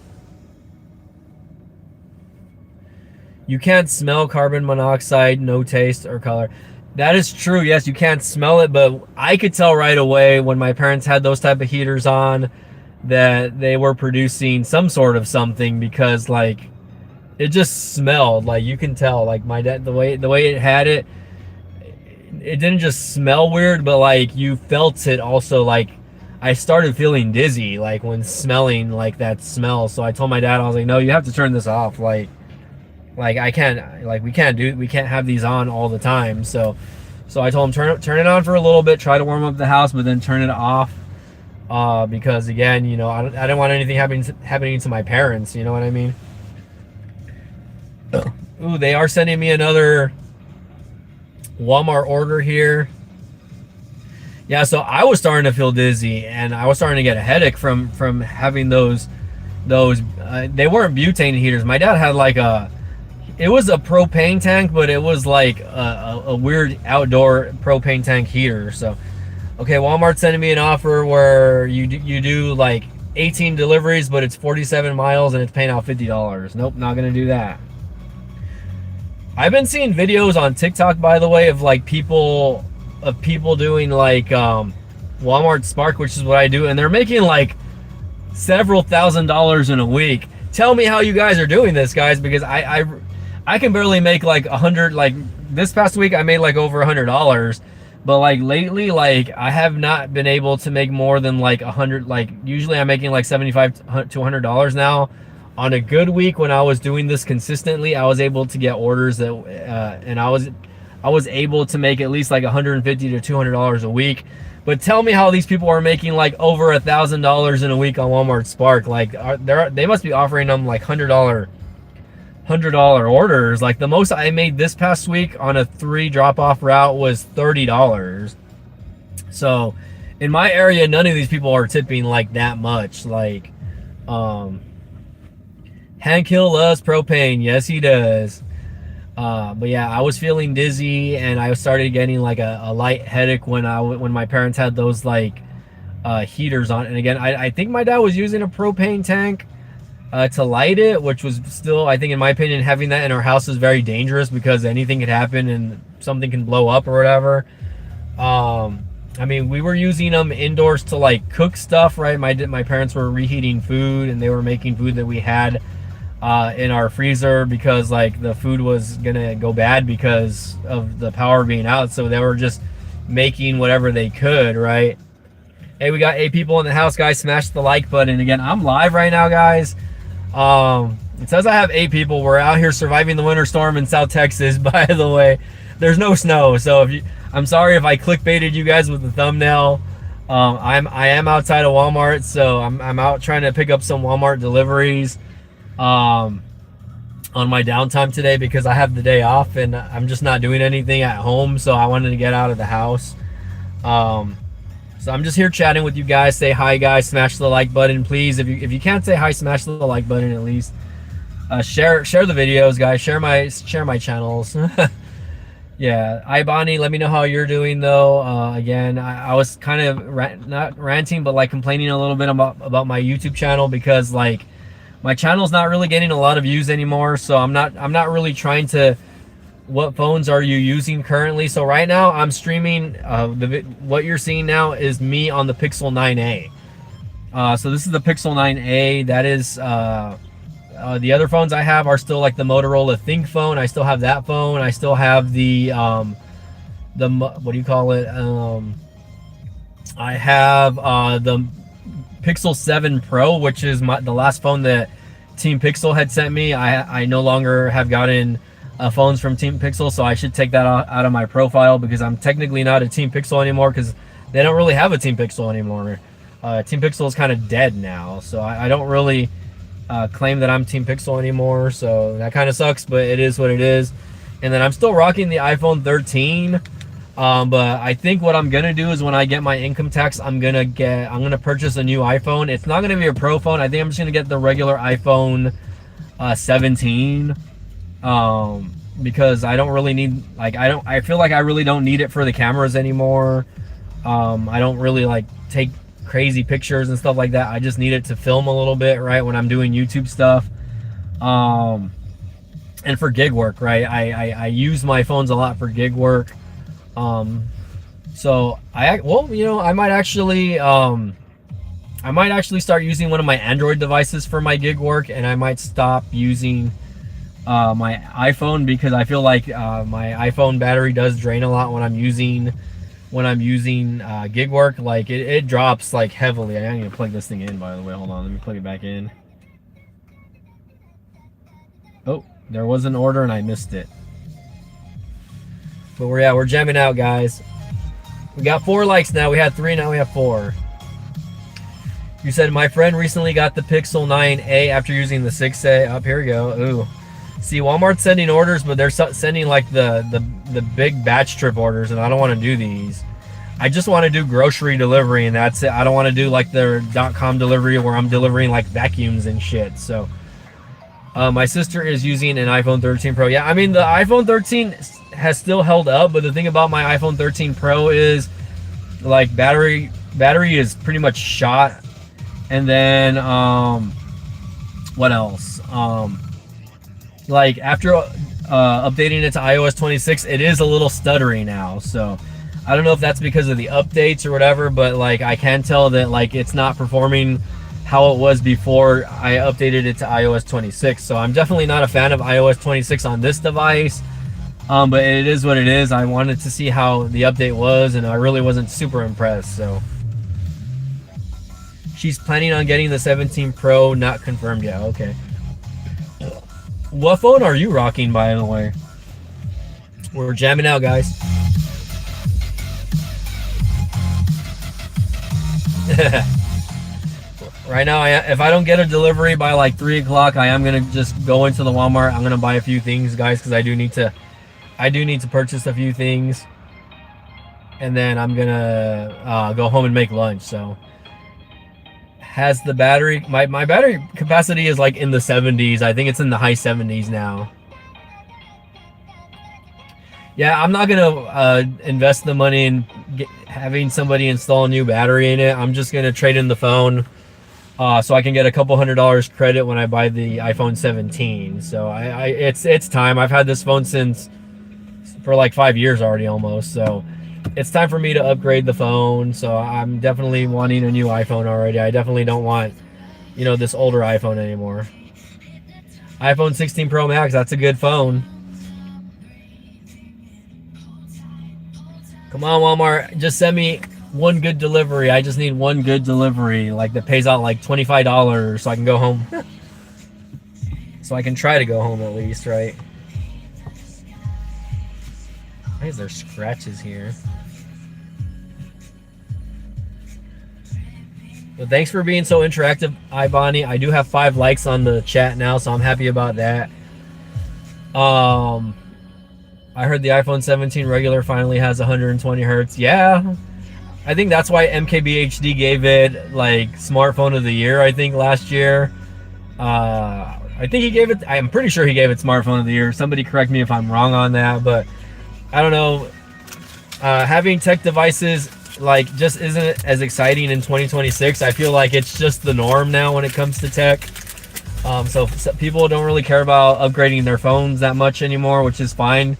You can't smell carbon monoxide, no taste or color. That is true. Yes, you can't smell it, but I could tell right away when my parents had those type of heaters on that they were producing some sort of something, because like it just smelled, like you can tell, like my dad, the way it had it, it didn't just smell weird, but like you felt it also. Like I started feeling dizzy like when smelling like that smell. So I told my dad, I was like, no, you have to turn this off. Like I can't, like we can't have these on all the time. So I told him, turn it on for a little bit, try to warm up the house, but then turn it off, because again, you know, I didn't want anything happening to my parents, you know what I mean? Ooh, they are sending me another Walmart order here. Yeah, so I was starting to feel dizzy, and I was starting to get a headache from having those they weren't butane heaters. My dad had like it was a propane tank, but it was like a weird outdoor propane tank heater. So, okay, Walmart's sending me an offer where you do like 18 deliveries, but it's 47 miles and it's paying out $50. Nope, not gonna do that. I've been seeing videos on TikTok, by the way, of like people doing like Walmart Spark, which is what I do, and they're making like several $1,000s in a week. Tell me how you guys are doing this, guys, because I can barely make like 100. Like this past week I made like over $100, but like lately, like I have not been able to make more than like 100. Like usually I'm making like $75 to $100 now. On a good week when I was doing this consistently, I was able to get orders that and I was able to make at least like $150 to $200 a week. But tell me how these people are making like over $1,000 in a week on Walmart Spark. Like they must be offering them like $100 orders. Like the most I made this past week on a 3 drop-off route was $30. So in my area, none of these people are tipping like that much. Like Hank Hill loves propane. Yes, he does. But yeah, I was feeling dizzy, and I started getting like a light headache when my parents had those like heaters on. And again, I think my dad was using a propane tank to light it, which was still, I think, in my opinion, having that in our house is very dangerous because anything could happen and something can blow up or whatever. I mean, we were using them indoors to like cook stuff, right? My parents were reheating food, and they were making food that we had in our freezer because like the food was gonna go bad because of the power being out. So they were just making whatever they could, right? Hey, we got 8 people in the house, guys. Smash the like button. Again, I'm live right now, guys. It says I have 8 people. We're out here surviving the winter storm in South Texas. By the way, there's no snow, so I'm sorry if I clickbaited you guys with the thumbnail. I am outside of Walmart, so I'm out trying to pick up some Walmart deliveries on my downtime today because I have the day off and I'm just not doing anything at home, so I wanted to get out of the house. So I'm just here chatting with you guys. Say hi, guys. Smash the like button, please. If you can't say hi, smash the like button at least. Share the videos, guys. Share my channels. Yeah, hi Bonnie, let me know how you're doing though. Again, I was kind of not ranting, but like complaining a little bit about my YouTube channel because like my channel's not really getting a lot of views anymore. So I'm not really trying to what phones are you using currently? So right now I'm streaming. What you're seeing now is me on the Pixel 9a. So this is the Pixel 9a. That is the other phones I have are still like the Motorola Think phone. I still have that phone. I still have the what do you call it? I have the Pixel 7 Pro, which is the last phone that Team Pixel had sent me. I no longer have gotten phones from Team Pixel, so I should take that out of my profile because I'm technically not a Team Pixel anymore because they don't really have a Team Pixel anymore. Team Pixel is kind of dead now, so I don't really claim that I'm Team Pixel anymore, so that kind of sucks, but it is what it is. And then I'm still rocking the iPhone 13. But I think what I'm gonna do is when I get my income tax, I'm gonna purchase a new iPhone. It's not gonna be a Pro phone. I think I'm just gonna get the regular iPhone 17. Because I don't really need, like, I feel like I really don't need it for the cameras anymore. I don't really like take crazy pictures and stuff like that. I just need it to film a little bit, right, when I'm doing YouTube stuff. And for gig work, right? I use my phones a lot for gig work. So I might actually start using one of my Android devices for my gig work, and I might stop using my iPhone because I feel like my iPhone battery does drain a lot when I'm using gig work. Like it drops like heavily. I need to plug this thing in, by the way. Hold on, let me plug it back in. Oh, there was an order and I missed it. But we're jamming out, guys. We got 4 likes now. We had 3, now we have 4. You said my friend recently got the Pixel 9a after using the 6a. Up here we go. Ooh. See, Walmart's sending orders, but they're sending like the big batch trip orders, and I don't want to do these. I just want to do grocery delivery, and that's it. I don't want to do like their .com delivery where I'm delivering like vacuums and shit. So my sister is using an iPhone 13 Pro. Yeah, I mean the iPhone 13 has still held up, but the thing about my iPhone 13 Pro is like battery is pretty much shot. And then what else? Like after updating it to iOS 26, it is a little stuttery now. So I don't know if that's because of the updates or whatever, but like I can tell that like it's not performing how it was before I updated it to iOS 26. So I'm definitely not a fan of iOS 26 on this device. But it is what it is. I wanted to see how the update was, and I really wasn't super impressed. So she's planning on getting the 17 Pro, not confirmed yet. Okay. What phone are you rocking, by the way? We're jamming out, guys. Right now, if I don't get a delivery by like 3 o'clock, I am gonna just go into the Walmart. I'm gonna buy a few things, guys, because I do need to purchase a few things, and then I'm gonna go home and make lunch. So has the battery, my battery capacity is like in the 70s. I think it's in the high 70s now. Yeah, I'm not gonna invest the money in having somebody install a new battery in it. I'm just gonna trade in the phone so I can get a couple $100 credit when I buy the iPhone 17. So it's time. I've had this phone for like 5 years already almost, so it's time for me to upgrade the phone. So I'm definitely wanting a new iPhone already. I definitely don't want, this older iPhone anymore. iPhone 16 Pro Max, that's a good phone. Come on, Walmart, just send me one good delivery. I just need one good delivery, like that pays out like $25 so I can go home. So I can try to go home at least, right? Why is there scratches here? But thanks for being so interactive, Ibani. I do have 5 likes on the chat now, so I'm happy about that. I heard the iPhone 17 regular finally has 120 hertz. Yeah, I think that's why MKBHD gave it like smartphone of the year, I think last year. I think he gave it, I'm pretty sure he gave it smartphone of the year. Somebody correct me if I'm wrong on that, but I don't know. Having tech devices like just isn't as exciting in 2026. I feel like it's just the norm now when it comes to tech. So people don't really care about upgrading their phones that much anymore, which is fine.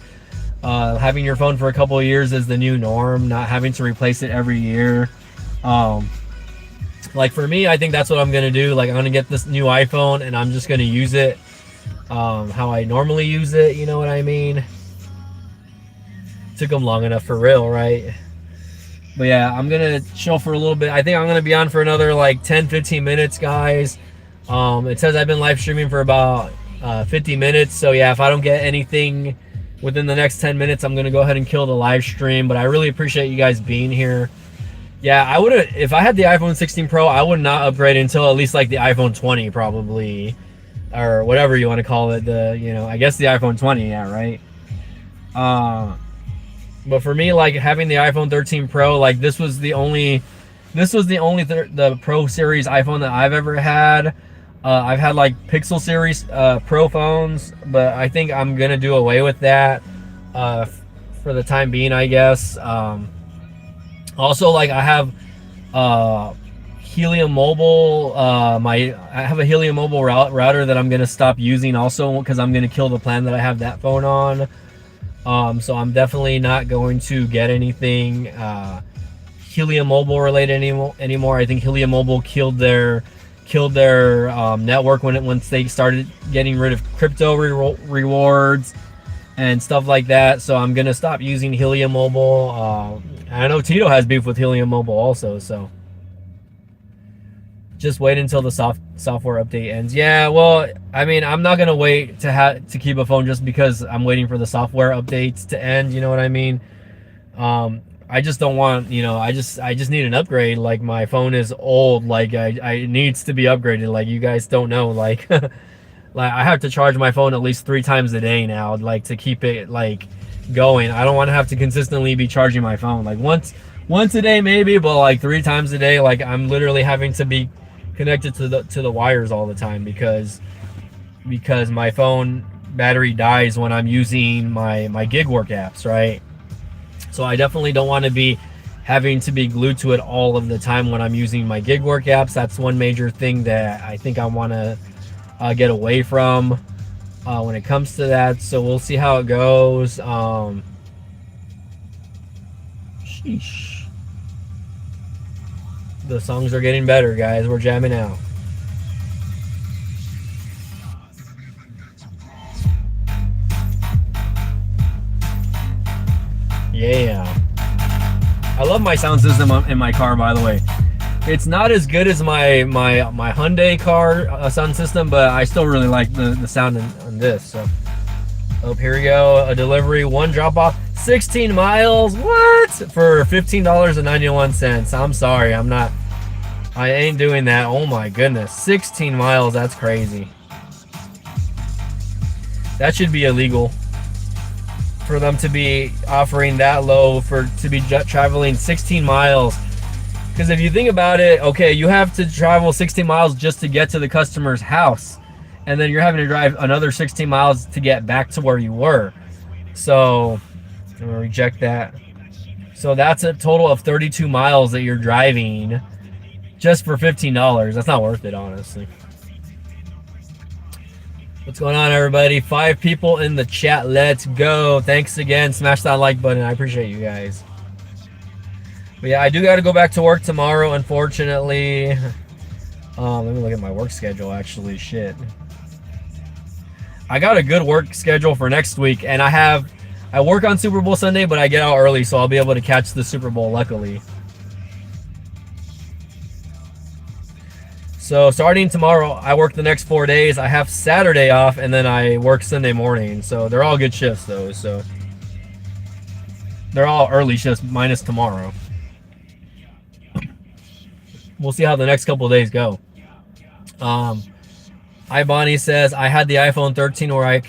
Having your phone for a couple of years is the new norm, not having to replace it every year. Like for me, I think that's what I'm gonna do. Like I'm gonna get this new iPhone and I'm just gonna use it how I normally use it, you know what I mean? Took them long enough for real, right? But yeah, I'm gonna chill for a little bit. I think I'm gonna be on for another like 10-15 minutes, guys. It says I've been live streaming for about 50 minutes, so yeah, if I don't get anything within the next 10 minutes, I'm gonna go ahead and kill the live stream. But I really appreciate you guys being here. Yeah, I would have, if I had the iPhone 16 Pro, I would not upgrade until at least like the iPhone 20 probably, or whatever you want to call it. I guess the iPhone 20, yeah, right. But for me, like having the iPhone 13 Pro, like this was the only the Pro series iPhone that I've ever had. I've had like Pixel series Pro phones, but I think I'm gonna do away with that for the time being, I guess. Also, like I have Helium Mobile. I have a Helium Mobile router that I'm gonna stop using also because I'm gonna kill the plan that I have that phone on. So I'm definitely not going to get anything Helium Mobile related anymore. I think Helium Mobile killed their network once they started getting rid of crypto rewards and stuff like that. So I'm gonna stop using Helium Mobile. I know Tito has beef with Helium Mobile also, so just wait until the software update ends. Yeah, well, I mean, I'm not gonna wait to keep a phone just because I'm waiting for the software updates to end. You know what I mean? I just don't want, I just need an upgrade. Like my phone is old. Like I needs to be upgraded. Like you guys don't know. Like like I have to charge my phone at least 3 times a day now, like to keep it like going. I don't want to have to consistently be charging my phone. Like once a day maybe, but like 3 times a day. Like I'm literally having to be connected to the wires all the time because my phone battery dies when I'm using my gig work apps, right? So I definitely don't want to be having to be glued to it all of the time when I'm using my gig work apps. That's one major thing that I think I want to get away from when it comes to that. So we'll see how it goes. Sheesh. The songs are getting better, guys. We're jamming out. Yeah. I love my sound system in my car, by the way. It's not as good as my Hyundai car sound system, but I still really like the sound on this. So, oh, here we go. A delivery, 1 drop off, 16 miles. What? For $15.91. I'm sorry, I ain't doing that. Oh my goodness, 16 miles. That's crazy. That should be illegal for them to be offering that low to be traveling 16 miles. Because if you think about it, okay, you have to travel 16 miles just to get to the customer's house. And then you're having to drive another 16 miles to get back to where you were. So, I'm going to reject that. So that's a total of 32 miles that you're driving just for $15. That's not worth it, honestly. What's going on, everybody? 5 people in the chat. Let's go. Thanks again. Smash that like button. I appreciate you guys. But yeah, I do got to go back to work tomorrow, unfortunately. Let me look at my work schedule, actually. Shit. I got a good work schedule for next week, and I work on Super Bowl Sunday, but I get out early, so I'll be able to catch the Super Bowl, luckily. So starting tomorrow, I work the next 4 days. I have Saturday off, and then I work Sunday morning. So they're all good shifts, though. So they're all early shifts, minus tomorrow. We'll see how the next couple of days go. Bonnie says, I had the iPhone 13 where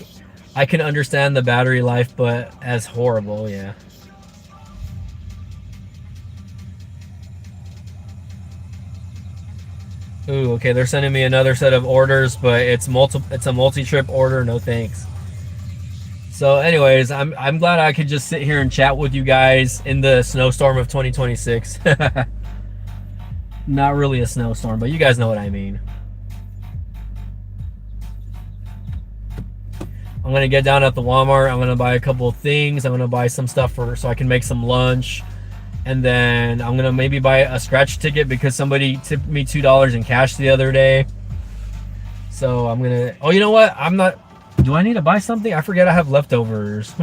I can understand the battery life, but as horrible, yeah. Ooh, okay, they're sending me another set of orders, but it's a multi-trip order, no thanks. So anyways, I'm glad I could just sit here and chat with you guys in the snowstorm of 2026. Not really a snowstorm, but you guys know what I mean. I'm gonna get down at the Walmart. I'm gonna buy a couple of things. I'm gonna buy some stuff so I can make some lunch, and then I'm gonna maybe buy a scratch ticket because somebody tipped me $2 in cash the other day. So I'm gonna. Oh, you know what? I'm not. Do I need to buy something? I forget I have leftovers.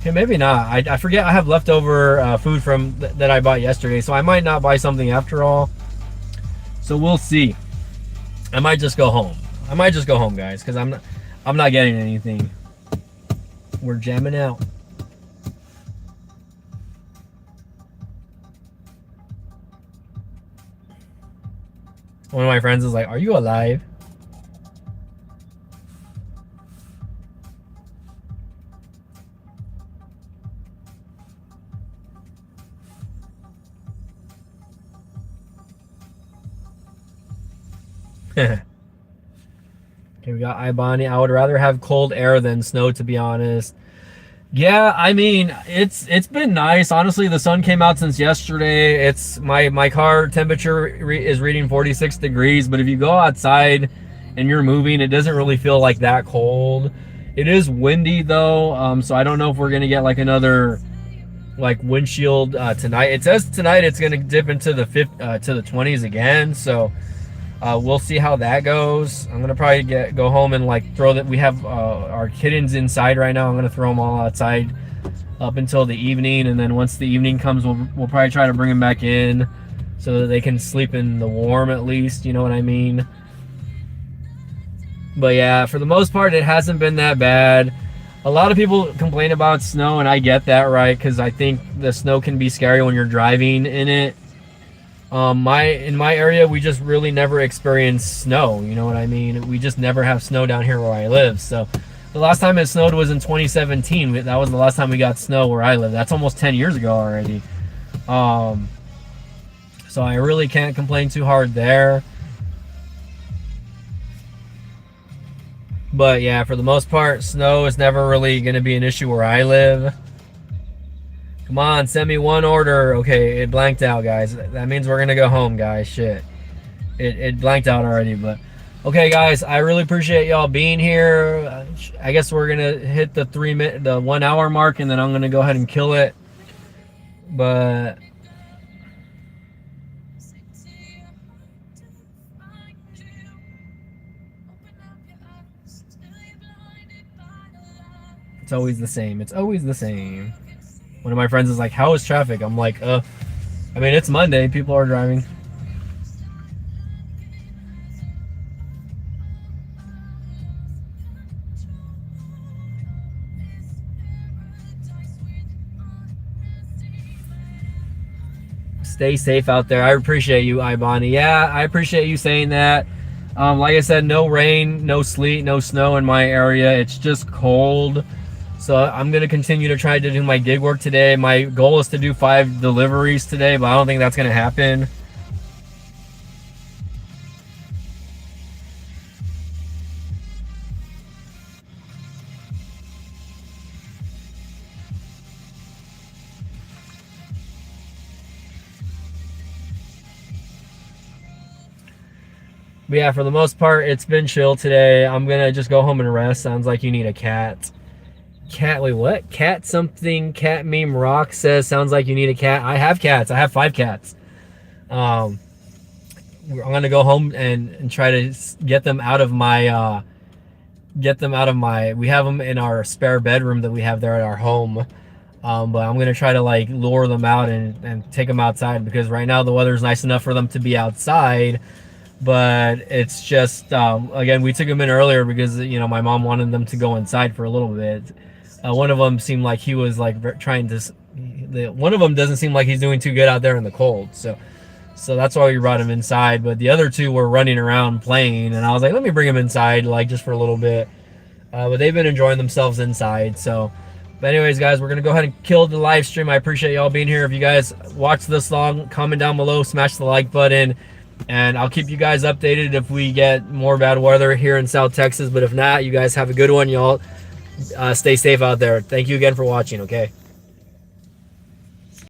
Okay, maybe not. I forget I have leftover food from that I bought yesterday, so I might not buy something after all. So we'll see. I might just go home. I might just go home, guys, because I'm not getting anything. We're jamming out. One of my friends is like, "Are you alive?" Okay, we got Ibani. I would rather have cold air than snow, to be honest. Yeah, I mean, it's been nice. Honestly, the sun came out since yesterday. It's my car temperature is reading 46 degrees, but if you go outside and you're moving, it doesn't really feel like that cold. It is windy though, so I don't know if we're gonna get like another like windshield tonight. It says tonight it's gonna dip into the to the 20s again, so we'll see how that goes. I'm gonna probably go home and like throw that. We have our kittens inside right now. I'm gonna throw them all outside up until the evening, and then once the evening comes, we'll probably try to bring them back in so that they can sleep in the warm at least. You know what I mean? But yeah, for the most part, it hasn't been that bad. A lot of people complain about snow, and I get that, right? Because I think the snow can be scary when you're driving in it. In my area, we just really never experience snow. You know what I mean? We just never have snow down here where I live. So the last time it snowed was in 2017. That was the last time we got snow where I live. That's almost 10 years ago already. So I really can't complain too hard there. But yeah, for the most part, snow is never really going to be an issue where I live. Come on, send me one order. Okay, it blanked out, guys. That means we're gonna go home, guys. Shit. It blanked out already, but okay, guys, I really appreciate y'all being here. I guess we're gonna hit the 1 hour mark, and then I'm gonna go ahead and kill it. But it's always the same. It's always the same. One of my friends is like, "How is traffic?" I'm like, I mean, it's Monday. People are driving. Stay safe out there. I appreciate you, Ibani. Yeah, I appreciate you saying that. Like I said, no rain, no sleet, no snow in my area. It's just cold. So I'm going to continue to try to do my gig work today. My goal is to do 5 deliveries today, but I don't think that's going to happen. But yeah, for the most part, it's been chill today. I'm going to just go home and rest. Sounds like you need a cat. Cat, wait, what? Cat something, cat meme rock says, sounds like you need a cat. I have cats. I have 5 cats. I'm going to go home and try to get them out of my, we have them in our spare bedroom that we have there at our home. But I'm going to try to like lure them out and take them outside, because right now the weather's nice enough for them to be outside. But it's just, again, we took them in earlier because, you know, my mom wanted them to go inside for a little bit. One of them seemed like he was like trying to, one of them doesn't seem like he's doing too good out there in the cold. So that's why we brought him inside. But the other 2 were running around playing, and I was like, let me bring him inside, like just for a little bit. But they've been enjoying themselves inside. So, but anyways, guys, we're going to go ahead and kill the live stream. I appreciate y'all being here. If you guys watch this long, comment down below, smash the like button. And I'll keep you guys updated if we get more bad weather here in South Texas. But if not, you guys have a good one. Y'all stay safe out there. Thank you again for watching, okay?